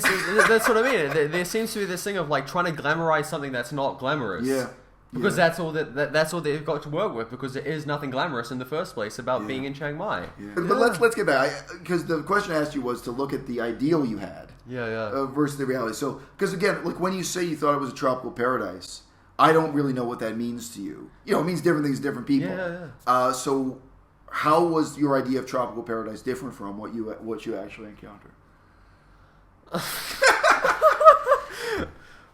That's what I mean. There seems to be this thing of like trying to glamorize something that's not glamorous. Yeah. Because that's all that's all they've got to work with. Because there is nothing glamorous in the first place about being in Chiang Mai. Yeah. But let's get back, because the question I asked you was to look at the ideal you had. Versus the reality. So, because again, like when you say you thought it was a tropical paradise, I don't really know what that means to you. You know, it means different things to different people. So, how was your idea of tropical paradise different from what you actually encountered?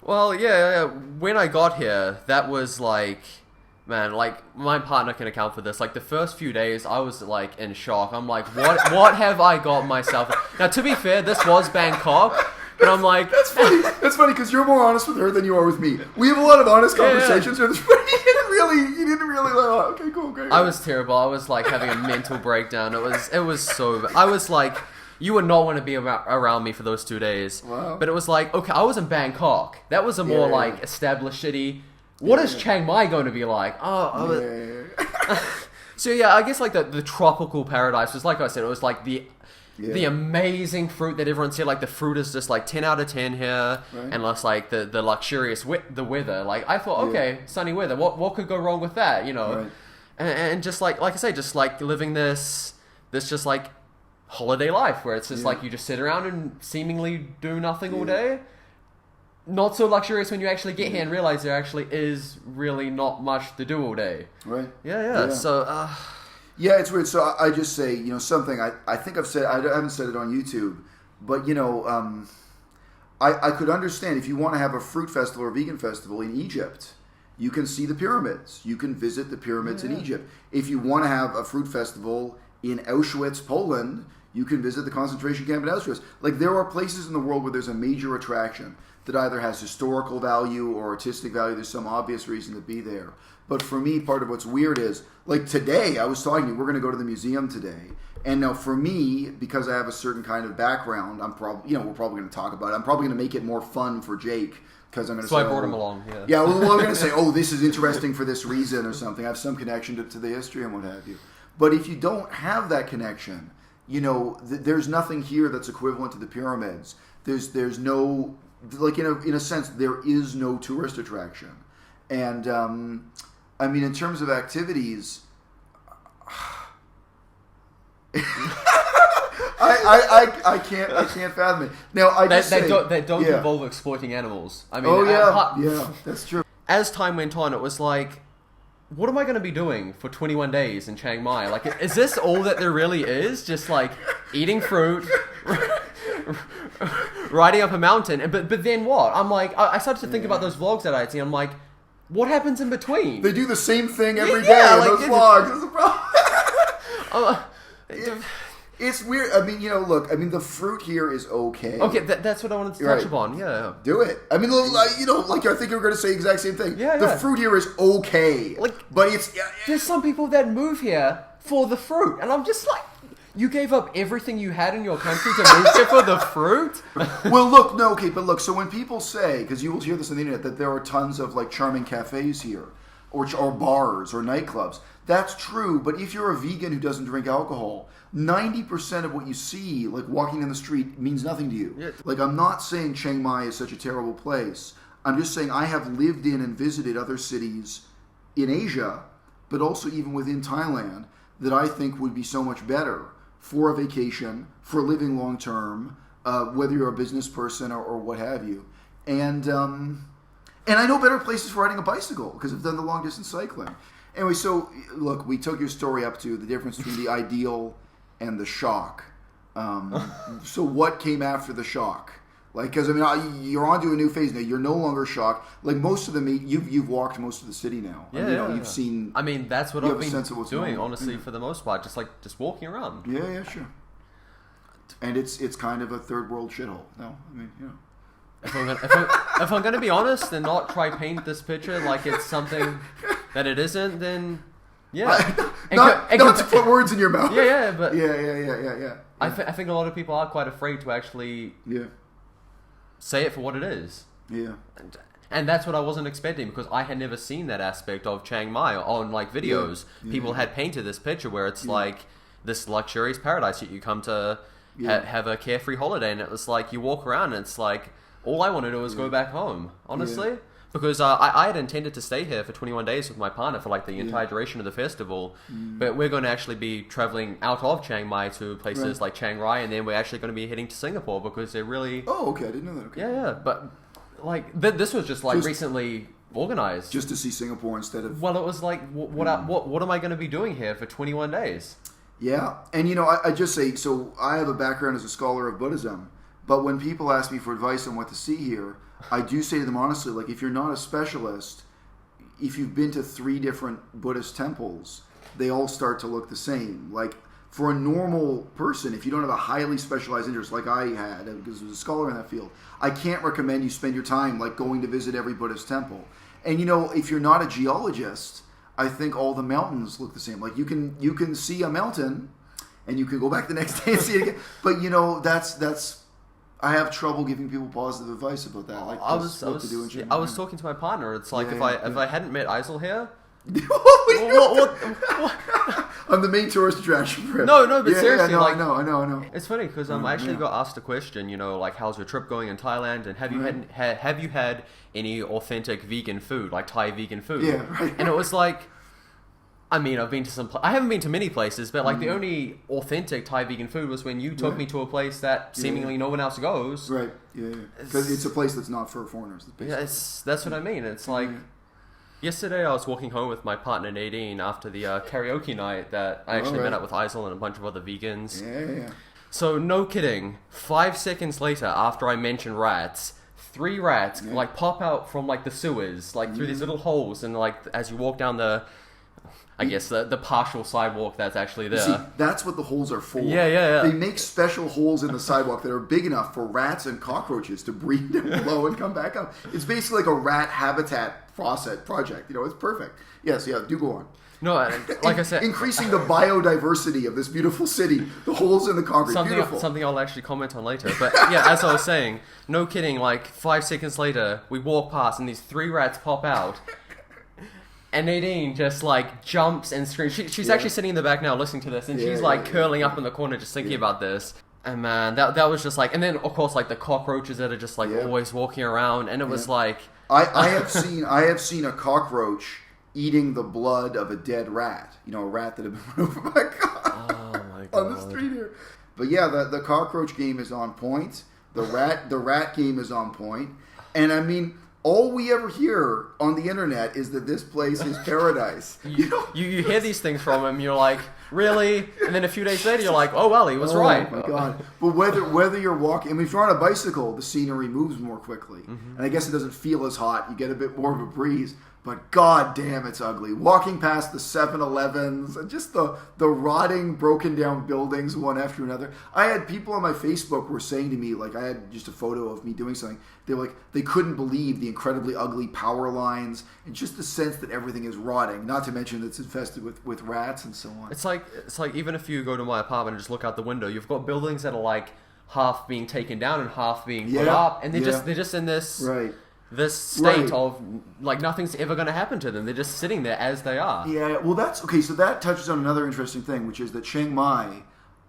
Well, when I got here, that was like, man, like my partner can account for this. Like the first few days, I was like in shock. I'm like, what have I got myself? Now, to be fair, this was Bangkok, but I'm like, that's funny. That's funny because you're more honest with her than you are with me. We have a lot of honest conversations. Yeah. You didn't really. Oh, okay, cool, great. I was terrible. I was like having a mental breakdown. It was so. I was like. You would not want to be around me for those 2 days. Wow. But it was like, okay, I was in Bangkok. That was a more like established city. What is Chiang Mai going to be like? So yeah, I guess like the tropical paradise was, like I said, it was like the amazing fruit that everyone said. Like the fruit is just like 10 out of 10 here. Right. And less like the luxurious the weather. Like I thought, okay, sunny weather. What could go wrong with that? You know, right. and just like I say, just like living this just like holiday life where it's just like you just sit around and seemingly do nothing all day. Not so luxurious when you actually get here and realize there actually is really not much to do all day. Right. Yeah. So yeah, it's weird. So I just say, you know, something I think I've said, I haven't said it on YouTube, but you know, I could understand if you want to have a fruit festival or vegan festival in Egypt, you can see the pyramids. You can visit the pyramids in Egypt. If you want to have a fruit festival in Auschwitz, Poland, you can visit the concentration camp in Auschwitz. Like, there are places in the world where there's a major attraction that either has historical value or artistic value. There's some obvious reason to be there. But for me, part of what's weird is, like today, I was talking to you, we're going to go to the museum today. And now for me, because I have a certain kind of background, I'm probably, we're probably going to talk about it. I'm probably going to make it more fun for Jake. Because I'm going to say, I brought him along. Yeah, well, I'm going to say, this is interesting for this reason or something. I have some connection to the history and what have you. But if you don't have that connection, there's nothing here that's equivalent to the pyramids. There's no, like in a sense, there is no tourist attraction. And I mean, in terms of activities, I can't fathom it. Now they don't involve exploiting animals. I mean, yeah, that's true. As time went on, it was like, what am I going to be doing for 21 days in Chiang Mai? Like, is this all that there really is? Just like eating fruit, riding up a mountain, but then what? I'm like, I started to think about those vlogs that I'd seen. I'm like, what happens in between? They do the same thing every day in those vlogs. That's the problem. It's weird. I mean, look. I mean, the fruit here is okay. Okay, that's what I wanted to touch upon. Yeah, do it. I mean, like I think you were going to say the exact same thing. Yeah, the fruit here is okay. But it's there's some people that move here for the fruit, and I'm just like, you gave up everything you had in your country to move here for the fruit. Well, look, no, okay, but look. So when people say, because you will hear this on the internet, that there are tons of like charming cafes here, or bars or nightclubs. That's true. But if you're a vegan who doesn't drink alcohol, 90% of what you see, like walking in the street, means nothing to you. Yeah. Like, I'm not saying Chiang Mai is such a terrible place. I'm just saying I have lived in and visited other cities in Asia, but also even within Thailand, that I think would be so much better for a vacation, for living long term, whether you're a business person or what have you. And I know better places for riding a bicycle because I've done the long distance cycling. Anyway, so look, we took your story up to the difference between the ideal and the shock. So what came after the shock? Like, because I mean, you're onto a new phase now. You're no longer shocked. Like most of the you've walked most of the city now. Yeah, you've seen. I mean, that's what I've been doing, honestly, for the most part. Just walking around. Yeah, sure. And it's kind of a third world shithole. No, I mean, If I'm going to be honest and not try paint this picture like it's something that it isn't, then not to put words in your mouth. But yeah. I think a lot of people are quite afraid to actually say it for what it is. Yeah. And that's what I wasn't expecting, because I had never seen that aspect of Chiang Mai on like videos. People had painted this picture where it's like this luxurious paradise that you come to have a carefree holiday. And it was like, you walk around and it's like, all I want to do is go back home, honestly. Yeah. Because I had intended to stay here for 21 days with my partner for like the entire duration of the festival. But we're going to actually be traveling out of Chiang Mai to places like Chiang Rai, and then we're actually going to be heading to Singapore because they're really... Oh, okay. I didn't know that. Okay. Yeah. But like this was just like recently organized. Just to see Singapore instead of... Well, it was like, what am I going to be doing here for 21 days? Yeah. And I just say, so I have a background as a scholar of Buddhism, but when people ask me for advice on what to see here, I do say to them honestly, like, if you're not a specialist, if you've been to 3 different Buddhist temples, they all start to look the same. Like, for a normal person, if you don't have a highly specialized interest like I had, because I was a scholar in that field, I can't recommend you spend your time, like, going to visit every Buddhist temple. And, if you're not a geologist, I think all the mountains look the same. Like, you can see a mountain, and you can go back the next day and see it again. But, that's... I have trouble giving people positive advice about that. Like, I was talking to my partner. It's like if I hadn't met Isel here, I'm the main tourist attraction for him. No, but seriously, I know. It's funny because I actually got asked a question. Like, how's your trip going in Thailand? And have you had any authentic vegan food, like Thai vegan food? Yeah, right. And it was like, I mean, I've been to I haven't been to many places, but like the only authentic Thai vegan food was when you took me to a place that seemingly no one else goes. Right. Yeah. Because it's a place that's not for foreigners. Yeah, that's what I mean. It's like yesterday I was walking home with my partner Nadine after the karaoke night that I actually met up with Isel and a bunch of other vegans. Yeah. So no kidding, 5 seconds later after I mentioned rats, 3 rats like pop out from like the sewers, like through these little holes, and like as you walk down the partial sidewalk that's actually there. See, that's what the holes are for. Yeah. They make special holes in the sidewalk that are big enough for rats and cockroaches to breathe down below and come back up. It's basically like a rat habitat project. It's perfect. Yes, do go on. No, like I said... Increasing the biodiversity of this beautiful city. The holes in the concrete. Something I'll actually comment on later. But yeah, as I was saying, no kidding, like 5 seconds later, we walk past and these 3 rats pop out. And Nadine just like jumps and screams. She's actually sitting in the back now listening to this, and she's like curling up in the corner just thinking about this. And man, that was just like, and then of course like the cockroaches that are just like always walking around, and it was like I have seen a cockroach eating the blood of a dead rat. A rat that had been run over by a car on the street here. But yeah, the cockroach game is on point. The rat game is on point, and I mean, all we ever hear on the internet is that this place is paradise. You hear these things from him, you're like, really? And then a few days later, you're like, oh, well, he was right. Oh, my God. But whether you're walking... I mean, if you're on a bicycle, the scenery moves more quickly. Mm-hmm. And I guess it doesn't feel as hot. You get a bit more of a breeze. But god damn, it's ugly. Walking past the 7-Elevens and just the rotting, broken down buildings one after another. I had people on my Facebook who were saying to me, like, I had just a photo of me doing something. They were like, they couldn't believe the incredibly ugly power lines and just the sense that everything is rotting. Not to mention that it's infested with rats and so on. It's like even if you go to my apartment and just look out the window, you've got buildings that are like half being taken down and half being put up, and they're just in this this state of like nothing's ever going to happen to them. They're just sitting there as they are. Yeah, well that's okay. So that touches on another interesting thing, which is that Chiang Mai,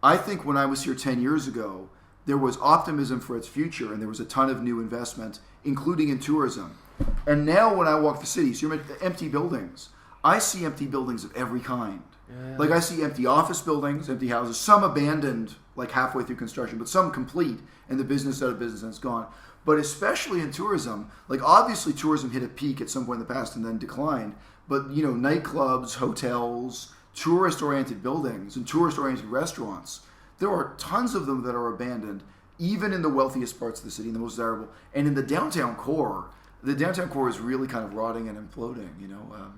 I think when I was here 10 years ago, there was optimism for its future and there was a ton of new investment, including in tourism. And now when I walk the city, so you're empty buildings. I see empty buildings of every kind. Yeah. Like I see empty office buildings, empty houses, some abandoned like halfway through construction, but some complete and the business out of business and it's gone. But especially in tourism, like obviously tourism hit a peak at some point in the past and then declined. But you know, nightclubs, hotels, tourist-oriented buildings, and tourist-oriented restaurants, there are tons of them that are abandoned, even in the wealthiest parts of the city, the most desirable. And in the downtown core is really kind of rotting and imploding. You know.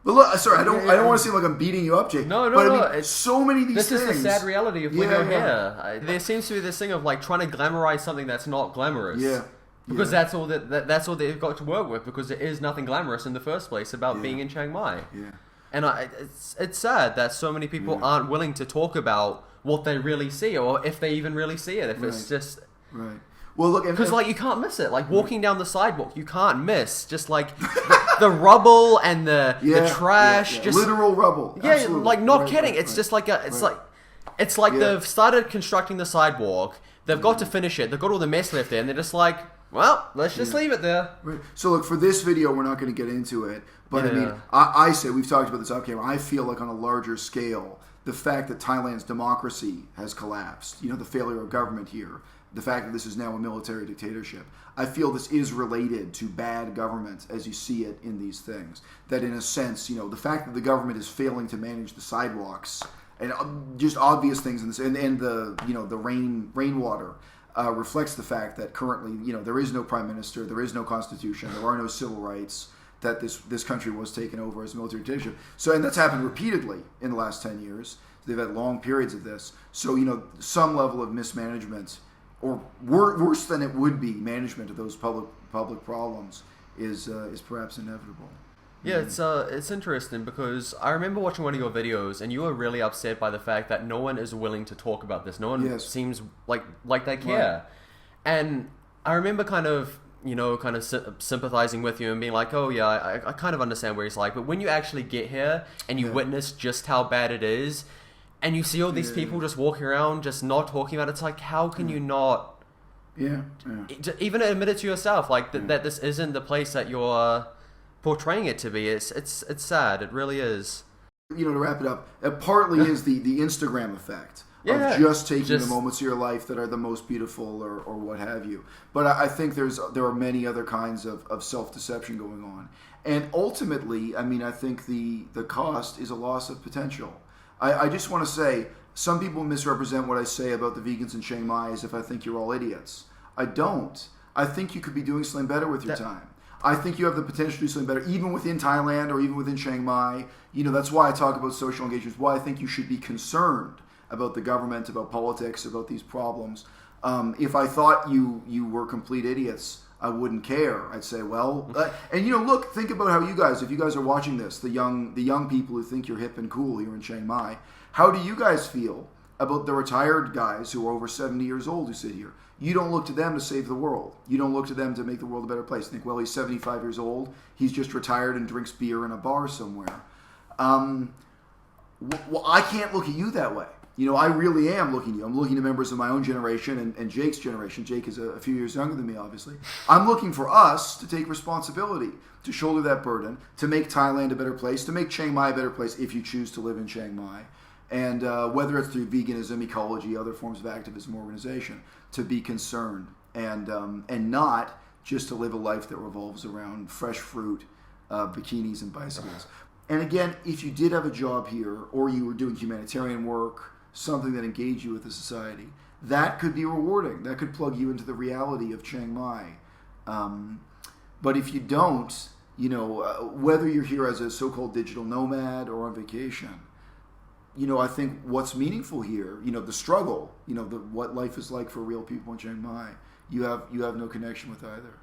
But look, sorry, I don't want to seem like I'm beating you up, Jake. No. I mean, so many of these things. This is the sad reality of when you're here. There seems to be this thing of like trying to glamorize something that's not glamorous. Yeah. Because that's all that's all they've got to work with. Because there is nothing glamorous in the first place about being in Chiang Mai. Yeah. And it's sad that so many people aren't willing to talk about what they really see, or if they even really see it. If it's just right. Well, look, because like you can't miss it. Like walking down the sidewalk, you can't miss. Just like the rubble and the trash, just literal rubble. Yeah, Absolutely. like not kidding. It's just like it's like they've started constructing the sidewalk. They've got to finish it. They've got all the mess left there, and they're just like, well, let's just leave it there. Right. So look, for this video, we're not going to get into it. But I mean, I say, we've talked about this off camera, I feel like on a larger scale, the fact that Thailand's democracy has collapsed, the failure of government here, the fact that this is now a military dictatorship, I feel this is related to bad government as you see it in these things. That in a sense, the fact that the government is failing to manage the sidewalks and just obvious things in this, and the rainwater reflects the fact that currently, there is no prime minister, there is no constitution, there are no civil rights, that this country was taken over as a military dictatorship. So, and that's happened repeatedly in the last 10 years. They've had long periods of this. So, some level of mismanagement, or worse than it would be, management of those public problems is perhaps inevitable. Yeah, it's interesting because I remember watching one of your videos and you were really upset by the fact that no one is willing to talk about this. No one seems like they care. Right. And I remember kind of sympathizing with you and being like, oh yeah, I kind of understand where he's like. But when you actually get here and you witness just how bad it is, and you see all these people just walking around, just not talking about it, it's like, how can you not even admit it to yourself, like that this isn't the place that you're portraying it to be? It's sad. It really is. To wrap it up, it partly is the Instagram effect. Of just taking the moments of your life that are the most beautiful or what have you. But I think there are many other kinds of self-deception going on. And ultimately, I mean, I think the cost is a loss of potential. I just want to say, some people misrepresent what I say about the vegans in Chiang Mai as if I think you're all idiots. I don't. I think you could be doing something better with your time. I think you have the potential to do something better, even within Thailand or even within Chiang Mai. That's why I talk about social engagement, why I think you should be concerned about the government, about politics, about these problems. If I thought you were complete idiots, I wouldn't care. I'd say, well, and look, think about how if you guys are watching this, the young people who think you're hip and cool here in Chiang Mai, how do you guys feel about the retired guys who are over 70 years old who sit here? You don't look to them to save the world. You don't look to them to make the world a better place. Think, well, he's 75 years old. He's just retired and drinks beer in a bar somewhere. Well, I can't look at you that way. I really am looking at you. I'm looking at members of my own generation and Jake's generation. Jake is a few years younger than me, obviously. I'm looking for us to take responsibility, to shoulder that burden, to make Thailand a better place, to make Chiang Mai a better place if you choose to live in Chiang Mai. And whether it's through veganism, ecology, other forms of activism, organization, to be concerned and not just to live a life that revolves around fresh fruit, bikinis, and bicycles. And again, if you did have a job here or you were doing humanitarian work, something that engaged you with the society, that could be rewarding. That could plug you into the reality of Chiang Mai. But if you don't, whether you're here as a so-called digital nomad or on vacation, I think what's meaningful here, the struggle, what life is like for real people in Chiang Mai, you have no connection with either.